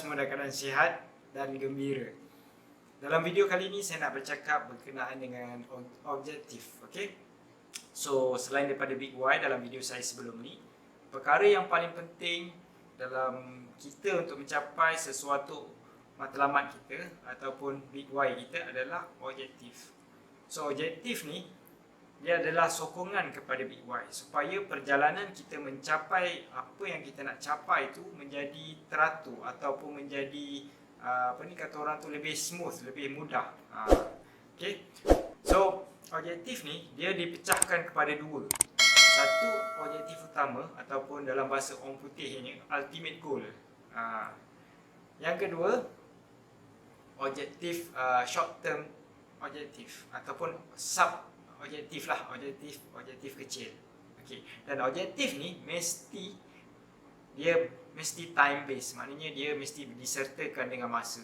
semua dalam keadaan sihat dan gembira. Dalam video kali ini saya nak bercakap berkenaan dengan objektif. Okay? So, selain daripada Big Why dalam video saya sebelum ni, perkara yang paling penting dalam kita untuk mencapai sesuatu matlamat kita ataupun Big Why kita adalah objektif. So, objektif ni dia adalah sokongan kepada Big Why supaya perjalanan kita mencapai apa yang kita nak capai itu menjadi teratur ataupun menjadi kata orang tu lebih smooth, lebih mudah. Okay. So objektif ni dia dipecahkan kepada dua. Satu objektif utama ataupun dalam bahasa orang putih ini ultimate goal. Yang kedua objektif short term objektif ataupun sub objektif lah, objektif kecil. Okey. Dan objektif ni mesti time based, maknanya dia mesti disertakan dengan masa.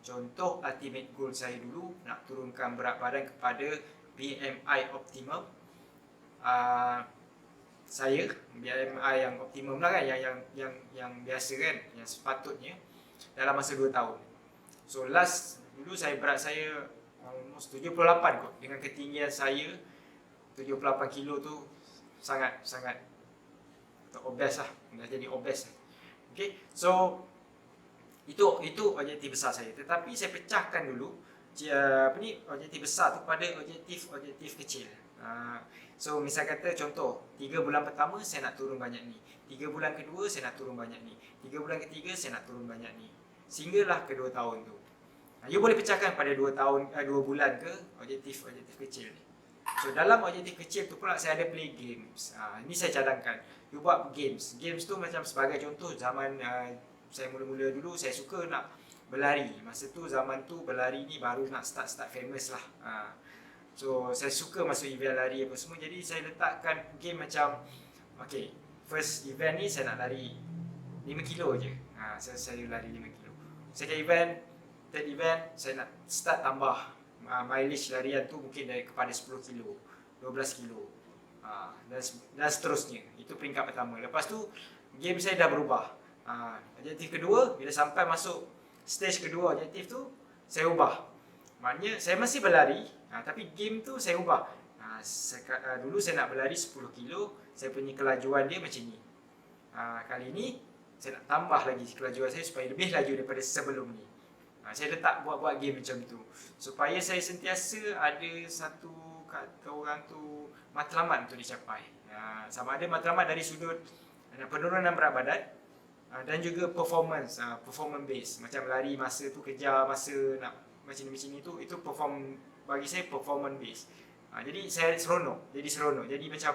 Contoh ultimate goal saya dulu nak turunkan berat badan kepada BMI optimum. Saya BMI yang optimum lah kan, yang biasa kan, yang sepatutnya dalam masa 2 tahun. So dulu berat saya almost 78 kot. Dengan ketinggian saya 78 kilo tu sangat obes lah. Dah jadi obes. Okay. So itu objektif besar saya. Tetapi saya pecahkan dulu objektif besar tu pada objektif kecil. So misal kata contoh 3 bulan pertama saya nak turun banyak ni, 3 bulan kedua saya nak turun banyak ni, 3 bulan ketiga saya nak turun banyak ni, sehinggalah ke 2 tahun tu. You boleh pecahkan pada 2 bulan ke objektif kecil ni. So dalam objektif kecil tu pula saya ada play games. Ini saya cadangkan. You buat games. Games tu macam sebagai contoh zaman saya mula-mula dulu saya suka nak berlari. Masa tu zaman tu berlari ni baru nak start famous lah. So saya suka masuk event lari apa semua. Jadi saya letakkan game macam okay, first event ni saya nak lari 5 kilo je. Saya lari 5 kilo. Second event, third event saya nak start tambah mileage larian tu mungkin kepada 10 kilo, 12 kilo, dan seterusnya. Itu peringkat pertama. Lepas tu game saya dah berubah. Objektif kedua, bila sampai masuk stage kedua objektif tu saya ubah. Maknanya saya masih berlari, tapi game tu saya ubah. Dulu saya nak berlari 10 kilo, saya punya kelajuan dia macam ni. Kali ni saya nak tambah lagi kelajuan saya supaya lebih laju daripada sebelum ni. Saya letak buat game macam tu supaya saya sentiasa ada satu, kata orang tu, matlamat untuk dicapai. Sama ada matlamat dari sudut penurunan berat badan dan juga performance base. Macam lari masa tu kejar masa nak macam ni tu, itu bagi saya performance base. Jadi saya seronok, jadi macam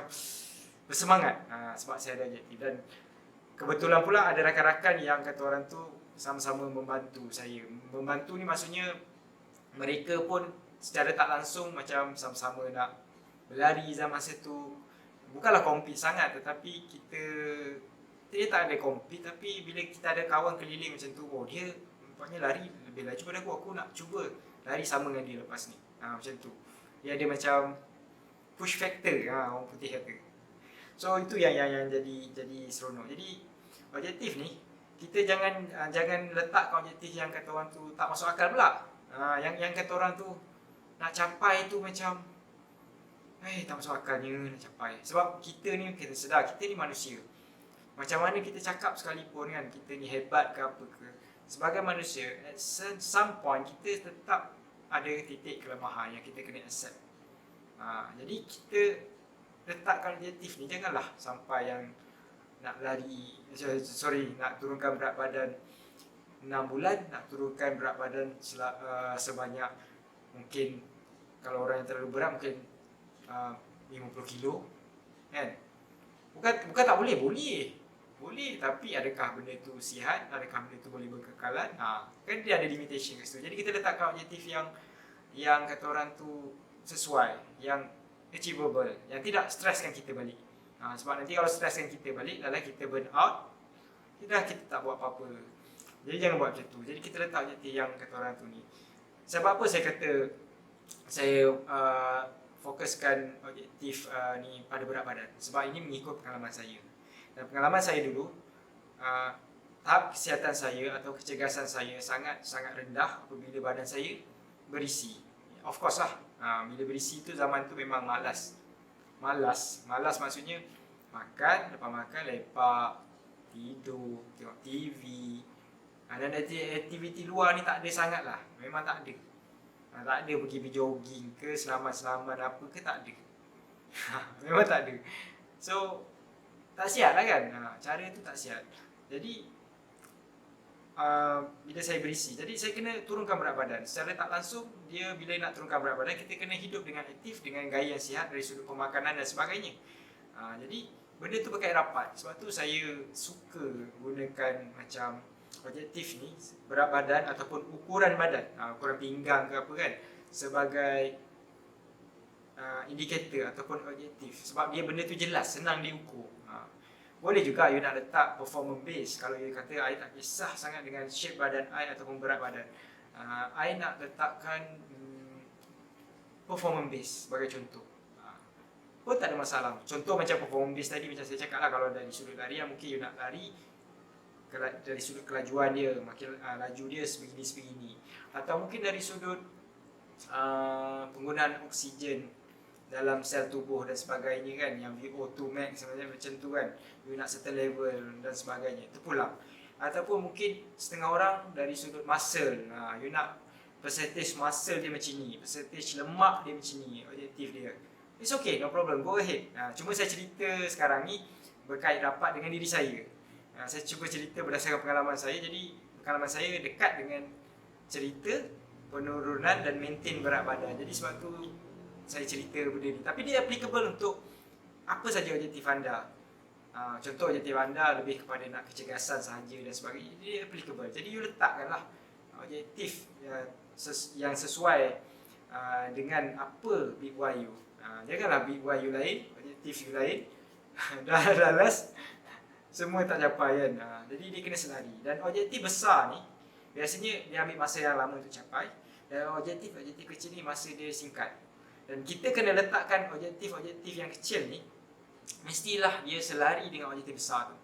bersemangat sebab saya ada objektif. Dan kebetulan pula ada rakan-rakan yang kata orang tu sama-sama membantu saya. Membantu ni maksudnya mereka pun secara tak langsung macam sama-sama nak berlari zaman masa tu. Bukanlah compete sangat, tetapi kita tak ada compete, tapi bila kita ada kawan keliling macam tu, oh dia nampaknya lari lebih laju pada aku nak cuba lari sama dengan dia lepas ni. Macam tu. Dia ada macam push factor, orang putih kata. So itu yang jadi seronok. Jadi objektif ni kita jangan letakkan objektif yang kata orang tu tak masuk akal pula. Yang kata orang tu nak capai tu macam tak masuk akalnya nak capai. Sebab kita ni kena sedar, kita ni manusia. Macam mana kita cakap sekalipun kan, kita ni hebat ke apa ke, sebagai manusia at some point kita tetap ada titik kelemahan yang kita kena accept. Jadi kita letakkan objektif ni janganlah sampai yang nak nak turunkan berat badan 6 bulan, nak turunkan berat badan sebanyak mungkin, kalau orang yang terlalu berat mungkin 50 kilo kan. Bukan tak boleh, tapi adakah benda tu sihat, adakah benda tu boleh berkekalan? Kan dia ada limitation kat situ. Jadi kita letakkan objektif yang kata orang tu sesuai, yang achievable, yang tidak streskan kita balik. Sebab nanti kalau streskan kita balik, lala kita burn out, kita tak buat apa-apa. Jadi jangan buat macam tu. Jadi kita letak objektif yang kata orang tu ni. Sebab apa saya kata saya fokuskan objektif ni pada berat badan? Sebab ini mengikut pengalaman saya. Dan pengalaman saya dulu, tahap kesihatan saya atau kecergasan saya sangat rendah apabila badan saya berisi. Of course lah, bila berisi tu zaman tu memang malas maksudnya makan, lepas makan lepak, tidur, tengok TV, dan aktiviti luar ni tak ada sangat lah, memang tak ada. Tak ada pergi jogging ke, selamat-selamat apa ke, tak ada. Memang tak ada. So tak sihat lah kan, cara tu tak sihat. Jadi bila saya berisi, jadi saya kena turunkan berat badan. Secara tak langsung, dia bila nak turunkan berat badan, kita kena hidup dengan aktif, dengan gaya yang sihat dari sudut pemakanan dan sebagainya. Jadi benda tu berkait rapat. Sebab tu saya suka gunakan macam objektif ni, berat badan ataupun ukuran badan, ukuran pinggang ke apa kan, sebagai indikator ataupun objektif. Sebab dia benda tu jelas, senang diukur. Boleh juga you nak letak performance base. Kalau you kata I tak kisah sangat dengan shape badan I ataupun berat badan, I nak letakkan performance base sebagai contoh, pun tak ada masalah. Contoh macam performance base tadi, macam saya cakap lah, kalau dari sudut larian mungkin you nak lari dari sudut kelajuan dia, makin laju dia sebegini, atau mungkin dari sudut penggunaan oksigen dalam sel tubuh dan sebagainya kan, yang VO2 max macam tu kan, you nak certain level dan sebagainya, itu pulang. Ataupun mungkin setengah orang dari sudut muscle, you nak percentage muscle dia macam ni, percentage lemak dia macam ni, objektif dia. It's okay, no problem, go ahead. Cuma saya cerita sekarang ni berkait rapat dengan diri saya. Saya cuba cerita berdasarkan pengalaman saya. Jadi pengalaman saya dekat dengan cerita penurunan dan maintain berat badan. Jadi sebab tu saya cerita benda ni. Tapi dia applicable untuk apa saja objektif anda. Contoh objektif anda lebih kepada nak kecergasan sahaja dan sebagainya, dia applicable. Jadi you letakkanlah objektif yang sesuai dengan apa big Y you. Janganlah big Y you lain, objektif you lain. Dah last semua tak capai kan. Jadi dia kena selari. Dan objektif besar ni biasanya dia ambil masa yang lama untuk capai. Dan objektif kecil ni masa dia singkat. Dan kita kena letakkan objektif yang kecil ni, mestilah dia selari dengan objektif besar tu.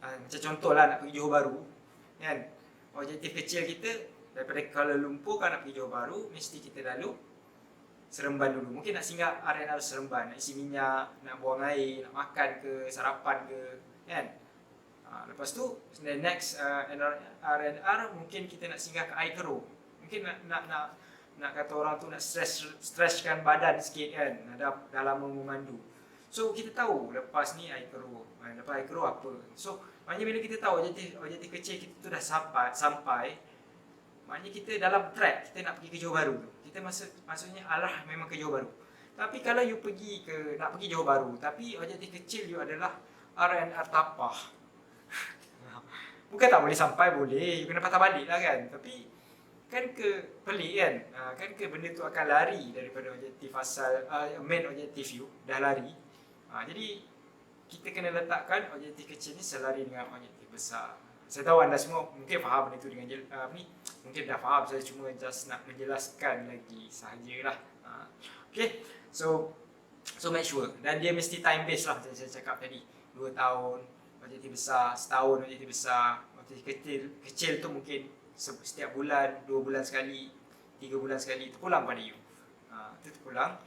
Macam contohlah nak pergi Johor Bahru kan, objektif kecil kita daripada Kuala Lumpur, kalau nak pergi Johor Bahru, mesti kita lalu Seremban dulu. Mungkin nak singgah R&R Seremban, nak isi minyak, nak buang air, nak makan ke, sarapan ke kan. Lepas tu the next R&R mungkin kita nak singgah ke air keruh. Mungkin nak kata orang tu nak stretchkan badan sikit kan, dah lama memandu. So kita tahu lepas ni air keruh, lepas air keruh apa. So maknanya bila kita tahu objektif kecil kita tu dah sampai, maknanya kita dalam track, kita nak pergi ke Johor Bahru tu. Kita maksudnya arah memang ke Johor Bahru. Tapi kalau you nak pergi Johor Bahru, tapi objektif kecil you adalah R&R Tapah. Bukan tak boleh sampai, boleh, you kena patah balik lah kan. Tapi kan pelik kan, kan benda tu akan lari daripada objektif asal, main objektif you dah lari. Jadi kita kena letakkan objektif kecil ni selari dengan objektif besar. Saya tahu anda semua mungkin faham benda tu dengan mungkin dah faham, saya cuma just nak menjelaskan lagi sahajalah. Okay, so make sure, dan dia mesti time based lah, macam saya cakap tadi. 2 tahun objektif besar, setahun objektif besar, objektif kecil tu mungkin setiap bulan, 2 bulan sekali, 3 bulan sekali, terpulang pada you. Itu terpulang.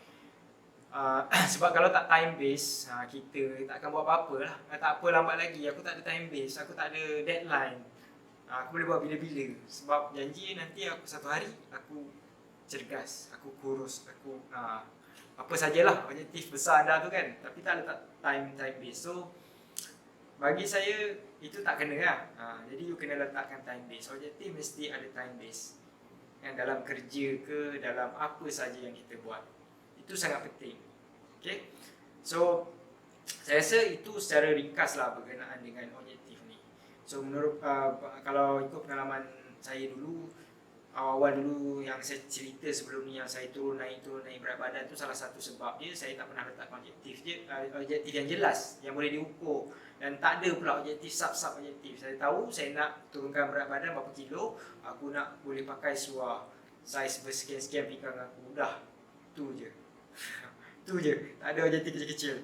Sebab kalau tak time base, kita tak akan buat apa-apa lah. Tak apa, lambat lagi, aku tak ada time base, aku tak ada deadline, aku boleh buat bila-bila. Sebab janji nanti aku satu hari aku cergas, aku kurus, aku apa sajalah objektif besar anda tu kan. Tapi tak ada time base. So bagi saya itu tak kena lah. Jadi you kena letakkan time base. Objektif mesti ada time base. Dalam kerja ke, dalam apa saja yang kita buat. Itu sangat penting. Okay? So saya rasa itu secara ringkas lah berkenaan dengan objektif ni. So menurut kalau ikut pengalaman saya dulu, awal dulu yang saya cerita sebelum ni, yang saya turun naik berat badan tu, salah satu sebab dia saya tak pernah letak objektif yang jelas yang boleh diukur. Dan tak ada pula objektif sub objektif. Saya tahu saya nak turunkan berat badan berapa kilo, aku nak boleh pakai seluar saiz bersekian-sekian pinggang aku, dah tu je. Tu je, tak ada objektif kecil-kecil.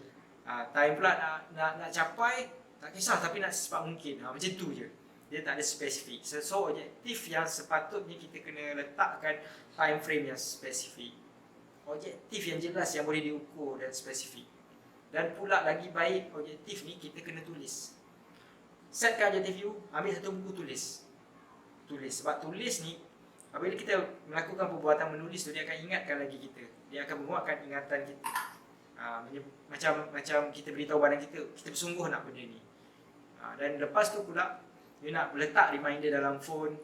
Time pula nak capai, tak kisah, tapi nak secepat mungkin. Macam tu je. Dia tak ada spesifik. So objektif yang sepatutnya kita kena letakkan time frame yang spesifik. Objektif yang jelas yang boleh diukur dan spesifik. Dan pula lagi baik objektif ni kita kena tulis. Setkan objektif you, ambil satu buku tulis. Sebab tulis ni apabila kita melakukan perbuatan menulis tu, dia akan ingatkan lagi kita. Dia akan menguatkan ingatan kita. Macam kita beritahu badan kita bersungguh nak benda ni. Dan lepas tu pula you nak letak reminder dalam phone.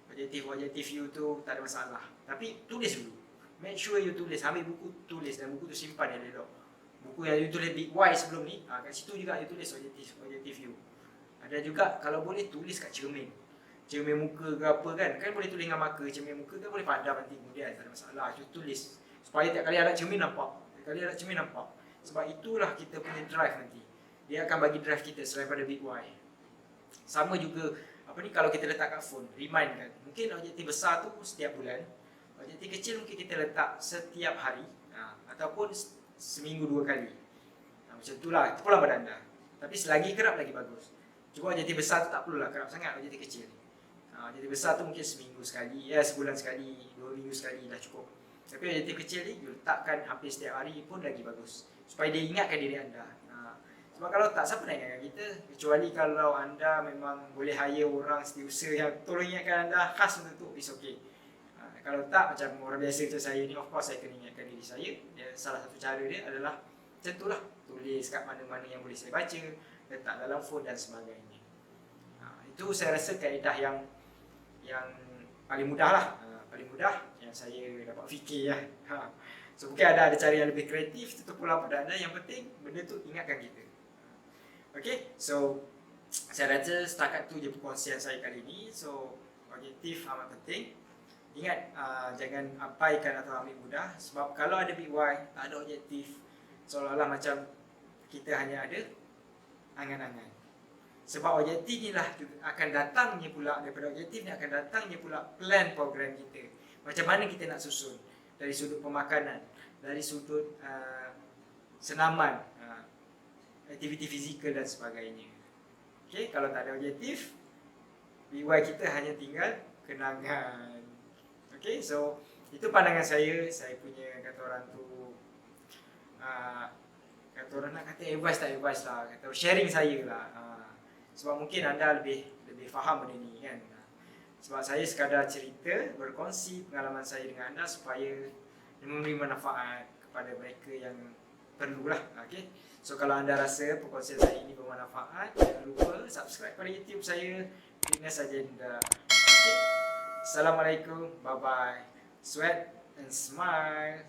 Objektif you tu tak ada masalah. Tapi tulis dulu. Make sure you tulis. Ambil buku tulis dan buku tu simpan dia elok. Buku yang you tulis Big Y sebelum ni, kat situ juga you tulis objektif you. Ada juga kalau boleh tulis kat cermin muka ke apa kan boleh tulis dengan marker. Cermin muka kan boleh padam nanti kemudian, tak ada masalah. You tulis supaya tiap kali ada cermin nampak. Sebab itulah kita punya drive nanti. Dia akan bagi drive kita selain pada Big Y. Sama juga kalau kita letak kat phone, remind kan. Mungkin objektif besar tu setiap bulan, objektif kecil mungkin kita letak setiap hari, ataupun seminggu 2 kali. Macam itulah, itu pula pada anda. Tapi selagi kerap lagi bagus. Cuma objektif besar tu tak perlulah kerap sangat, objektif kecil. Objektif besar tu mungkin seminggu sekali, sebulan sekali, 2 minggu sekali dah cukup. Tapi objektif kecil ni, you letakkan hampir setiap hari pun lagi bagus. Supaya dia ingatkan diri anda. Sebab kalau tak, siapa nak ingatkan kita? Kecuali kalau anda memang boleh hire orang setiausaha yang tolong ingatkan anda khas untuk tu, it's okay. Kalau tak, macam orang biasa macam saya ni, of course saya kena ingatkan diri saya. Salah satu cara dia adalah macam itulah, tulis kat mana-mana yang boleh saya baca, letak dalam phone dan sebagainya. Itu saya rasa kaedah yang paling mudah lah. Paling mudah yang saya dapat fikir lah. So mungkin ada cara yang lebih kreatif, itu pula pada anda. Yang penting benda tu ingatkan kita. Okay, so saya rasa setakat tu je perkongsian saya kali ni. So objektif amat penting. Ingat, jangan abaikan atau ambil mudah. Sebab kalau ada Big Y, tak ada objektif, seolah-olah macam kita hanya ada angan-angan. Sebab objektif ni lah akan datangnya pula, daripada objektif ni akan datangnya pula plan program kita. Macam mana kita nak susun. Dari sudut pemakanan, dari sudut senaman, aktiviti fizikal dan sebagainya. Okay, kalau tak ada objektif, BY kita hanya tinggal kenangan. Okay, so itu pandangan saya punya kata orang tu, kata orang nak kata advice tak advice lah, kata sharing saya lah. Sebab mungkin anda lebih faham benda ni kan. Sebab saya sekadar cerita, berkongsi pengalaman saya dengan anda supaya memberi manfaat kepada mereka yang perlulah. Okay. So kalau anda rasa perkongsian saya ini bermanfaat, jangan lupa subscribe pada YouTube saya, Fitness Agenda. Okay. Assalamualaikum, bye bye. Sweat and smile.